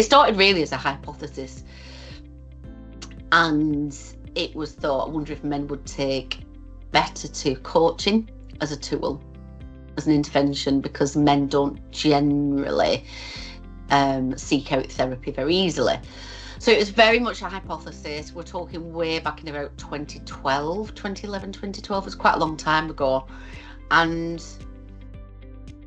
It started really as a hypothesis, and it was thought, I wonder if men would take better to coaching as a tool, as an intervention, because men don't generally seek out therapy very easily. So it was very much a hypothesis. We're talking way back in about 2011, 2012. It was quite a long time ago. And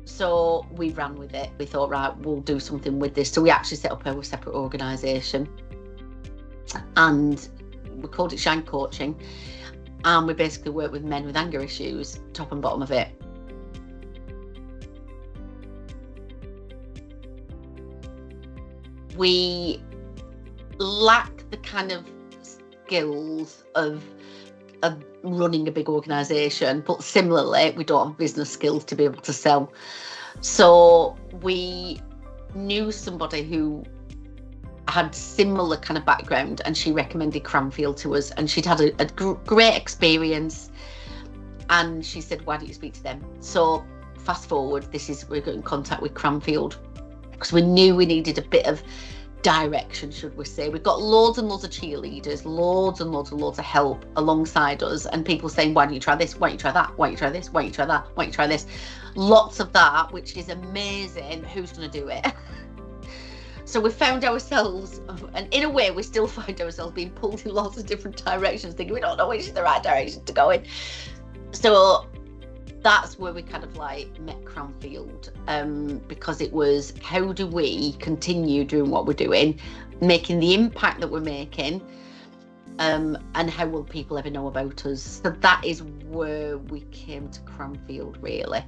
so we ran with it. We thought, right, we'll do something with this. So we actually set up a separate organisation, and we called it Shine Coaching. And we basically work with men with anger issues, top and bottom of it. We lack the kind of skills of running a big organisation, but similarly, we don't have business skills to be able to sell. So we knew somebody who had similar kind of background, and she recommended Cranfield to us, and she'd had a great experience, and she said, why don't you speak to them? So fast forward, we're getting in contact with Cranfield because we knew we needed a bit of direction, should we say. We've got loads and loads of cheerleaders, loads and loads of help alongside us, and people saying, why don't you try this, why don't you try that, why don't you try this, why don't you try that, why don't you try this. Lots of that, which is amazing. Who's going to do it? So we found ourselves, and in a way we still find ourselves being pulled in lots of different directions, thinking we don't know which is the right direction to go in. So that's where we kind of like met Cranfield, because it was, how do we continue doing what we're doing, making the impact that we're making, and how will people ever know about us? So that is where we came to Cranfield, really.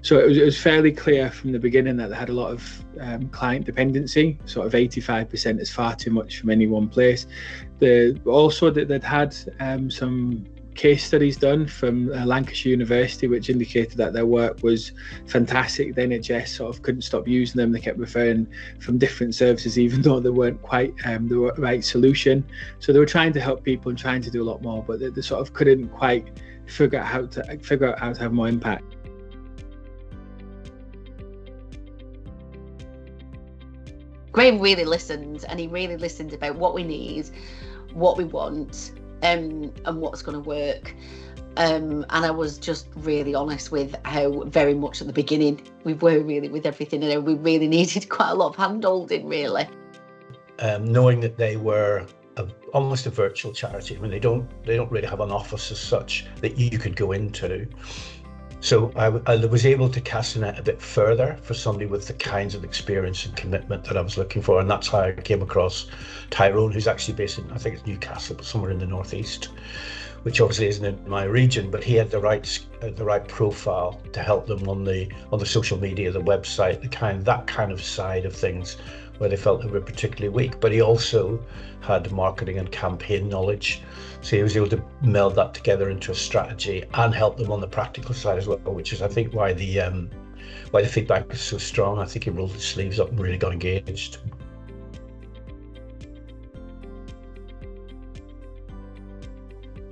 So it was fairly clear from the beginning that they had a lot of client dependency. Sort of 85% is far too much from any one place. Also that they'd had some case studies done from Lancashire University, which indicated that their work was fantastic. The NHS sort of couldn't stop using them. They kept referring from different services, even though they weren't quite the right solution. So they were trying to help people and trying to do a lot more, but they sort of couldn't quite figure out how to have more impact. Graham really listened, and he really listened about what we need, what we want, and what's going to work. And I was just really honest with how very much at the beginning we were really with everything, and we really needed quite a lot of hand-holding, really. Knowing that they were almost a virtual charity. I mean, they don't really have an office as such that you could go into. So I was able to cast the net a bit further for somebody with the kinds of experience and commitment that I was looking for. And that's how I came across Tyrone, who's actually based in, I think it's Newcastle, but somewhere in the northeast, which obviously isn't in my region, but he had the right profile to help them on the social media, the website, that kind of side of things where they felt they were particularly weak. But he also had marketing and campaign knowledge. So he was able to meld that together into a strategy and help them on the practical side as well, which is, I think, why the feedback is so strong. I think he rolled his sleeves up and really got engaged.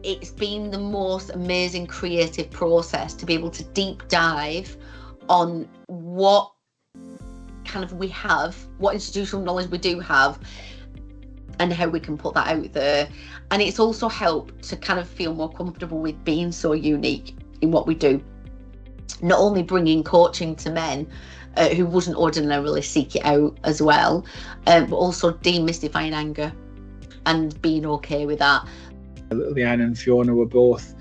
It's been the most amazing creative process to be able to deep dive on what kind of we have, what institutional knowledge we do have, and how we can put that out there. And it's also helped to kind of feel more comfortable with being so unique in what we do. Not only bringing coaching to men who wouldn't ordinarily seek it out as well, but also demystifying anger and being okay with that. Leanne and Fiona were both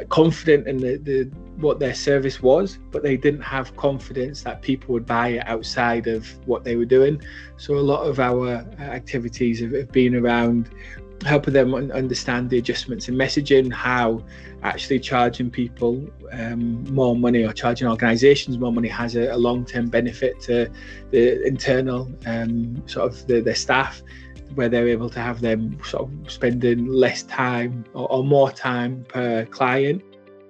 confident in what their service was, but they didn't have confidence that people would buy it outside of what they were doing. So a lot of our activities have been around helping them understand the adjustments in messaging, how actually charging people more money or charging organisations more money has a long-term benefit to the internal their staff, where they're able to have them sort of spending less time or more time per client.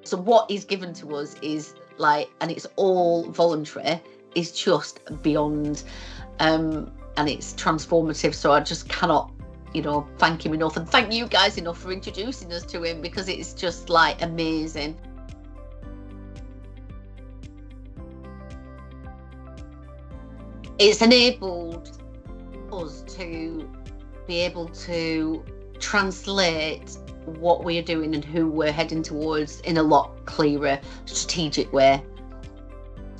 So what is given to us is like, and it's all voluntary, is just beyond, and it's transformative. So I just cannot, thank him enough, and thank you guys enough for introducing us to him, because it's just like amazing. It's enabled us to be able to translate what we're doing and who we're heading towards in a lot clearer, strategic way,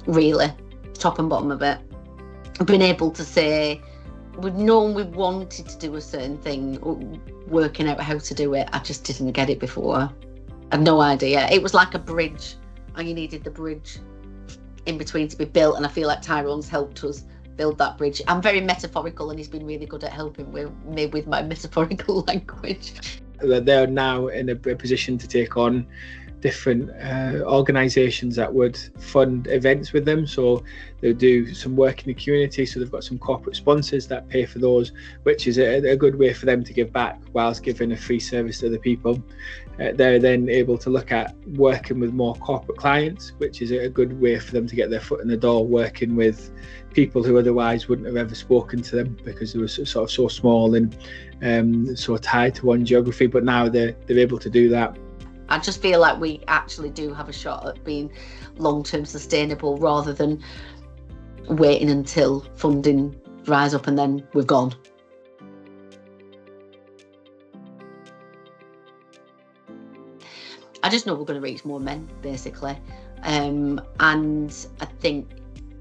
really, top and bottom of it. Being able to say, we've known we wanted to do a certain thing, working out how to do it, I just didn't get it before. I had no idea. It was like a bridge, and you needed the bridge in between to be built, and I feel like Tyrone's helped us build that bridge. I'm very metaphorical, and he's been really good at helping me with my metaphorical language. They're now in a position to take on different organisations that would fund events with them, so they'll do some work in the community, so they've got some corporate sponsors that pay for those, which is a good way for them to give back whilst giving a free service to the people. They're then able to look at working with more corporate clients, which is a good way for them to get their foot in the door, working with people who otherwise wouldn't have ever spoken to them because they were sort of so small and so tied to one geography, but now they're able to do that. I just feel like we actually do have a shot at being long-term sustainable rather than waiting until funding dries up and then we've gone. I just know we're going to reach more men, basically. And I think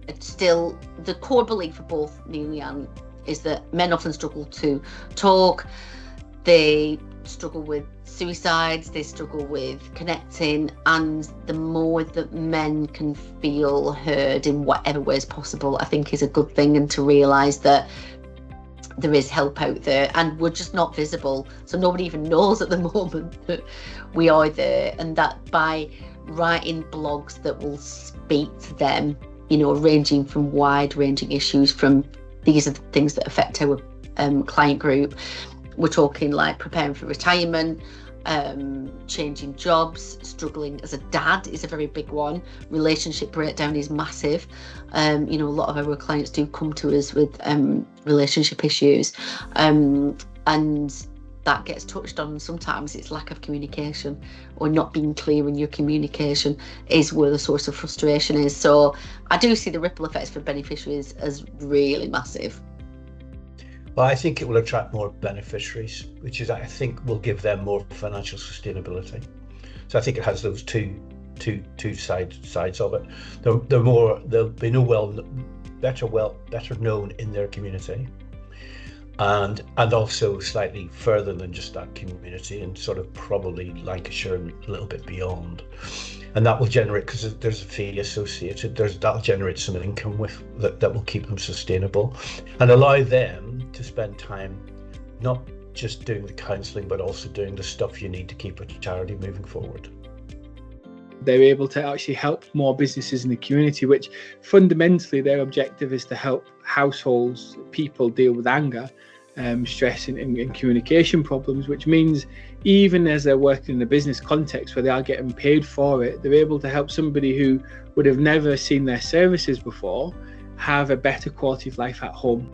it's still the core belief for both me and Leanne is that men often struggle to talk. They struggle with suicides, they struggle with connecting, and the more that men can feel heard in whatever ways possible, I think is a good thing, and to realise that there is help out there and we're just not visible, so nobody even knows at the moment that we are there, and that by writing blogs that will speak to them, you know, ranging from wide-ranging issues, from these are the things that affect our client group. We're talking like preparing for retirement, changing jobs, struggling as a dad is a very big one. Relationship breakdown is massive. You know, a lot of our clients do come to us with relationship issues, and that gets touched on. Sometimes it's lack of communication or not being clear in your communication is where the source of frustration is. So I do see the ripple effects for beneficiaries as really massive. Well, I think it will attract more beneficiaries, which is, I think, will give them more financial sustainability. So I think it has those two sides of it. They'll be better known in their community, and also slightly further than just that community, and sort of probably Lancashire and a little bit beyond. And that will generate, because there's a fee associated, that'll generate some income with that will keep them sustainable and allow them to spend time not just doing the counselling but also doing the stuff you need to keep a charity moving forward. They're able to actually help more businesses in the community, which fundamentally their objective is to help households, people deal with anger, stress and communication problems, which means even as they're working in a business context where they are getting paid for it, they're able to help somebody who would have never seen their services before have a better quality of life at home.